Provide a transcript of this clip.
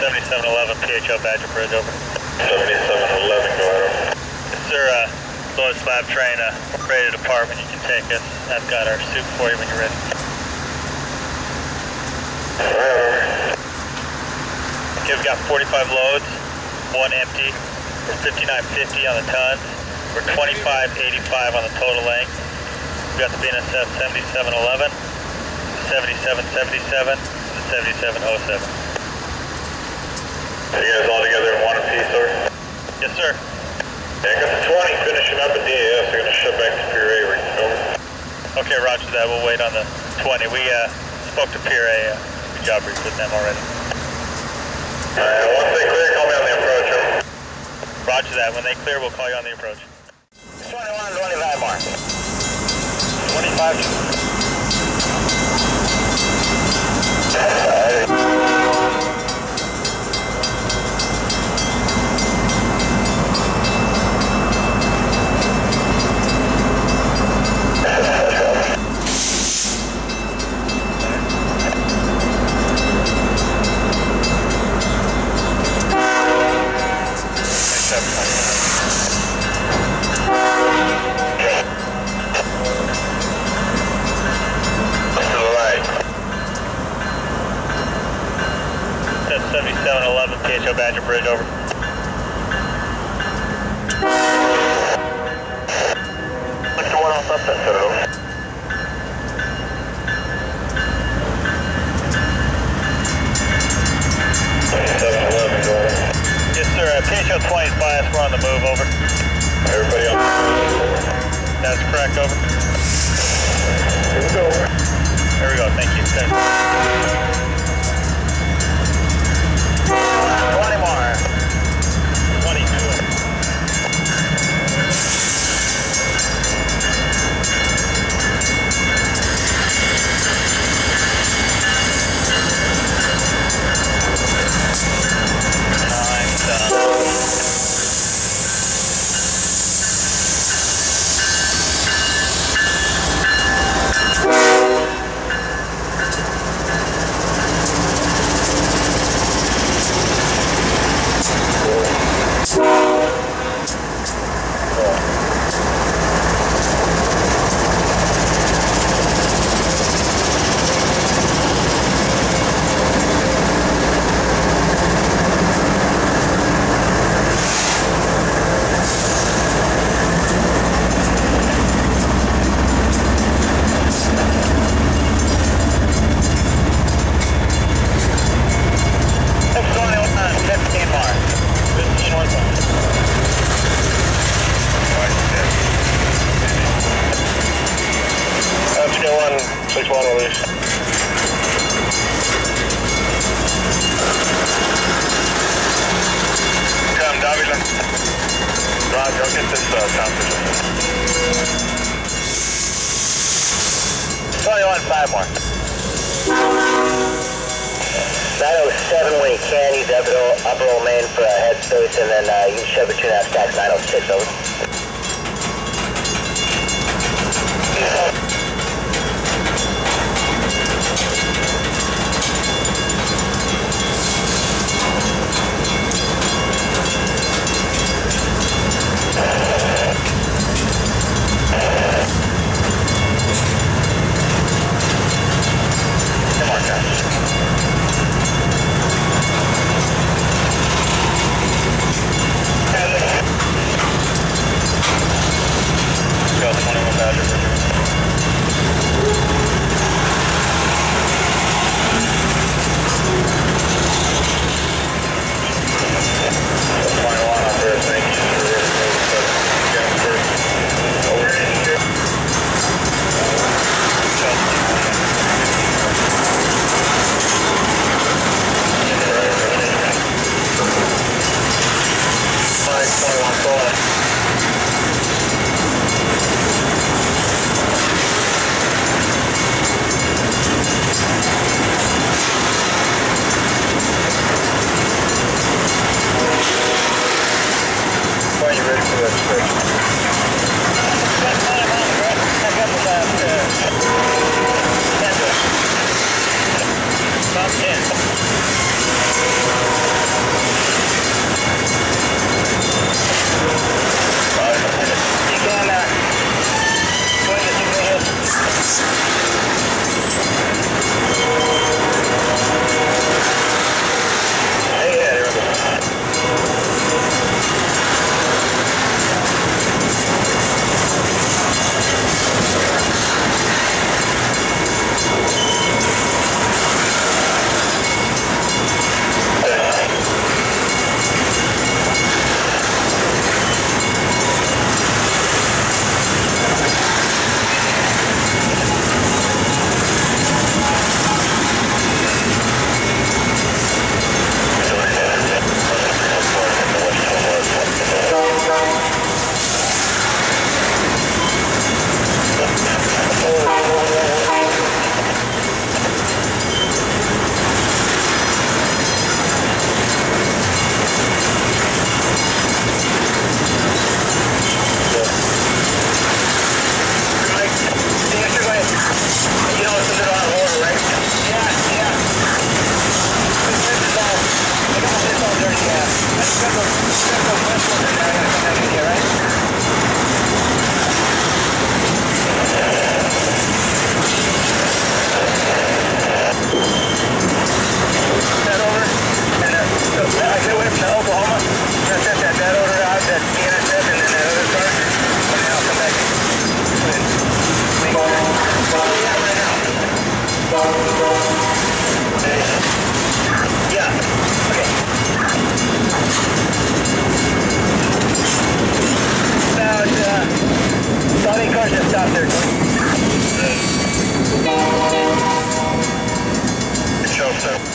7711 PHO Badger Bridge, over. 7711, go ahead. Yes, sir, load slab train, ready to depart when you can take us. I've got our soup for you when you're ready. Okay, we've got 45 loads, one empty. We're 5950 on the tons. We're 2585 on the total length. We've got the BNSF 7711, 7777, and the 7707. You guys all together in one piece, sir? Yes, sir. Yeah, I got the 20 finishing up at DAS. They're going to shut back to Pier A. Over. Okay, roger that. We'll wait on the 20. We spoke to Pier A. Good job with them already. Once they clear, call me on the approach. Over. Roger that. When they clear, we'll call you on the approach. 21, 25 more. 25. That's 7711 PHO Badger Bridge, over. What's the one off up that set it over? Yes, sir. PHO 25, we're on the move, over. Everybody on the move? That's correct, over. Here we go. There we go, thank you. Thank you. 20 more. 22. Roger, I'll get this temperature. 21, 5 more. 907 when you can, use upper old main for headspace, and then you can shove between that stacks 906 over. 7.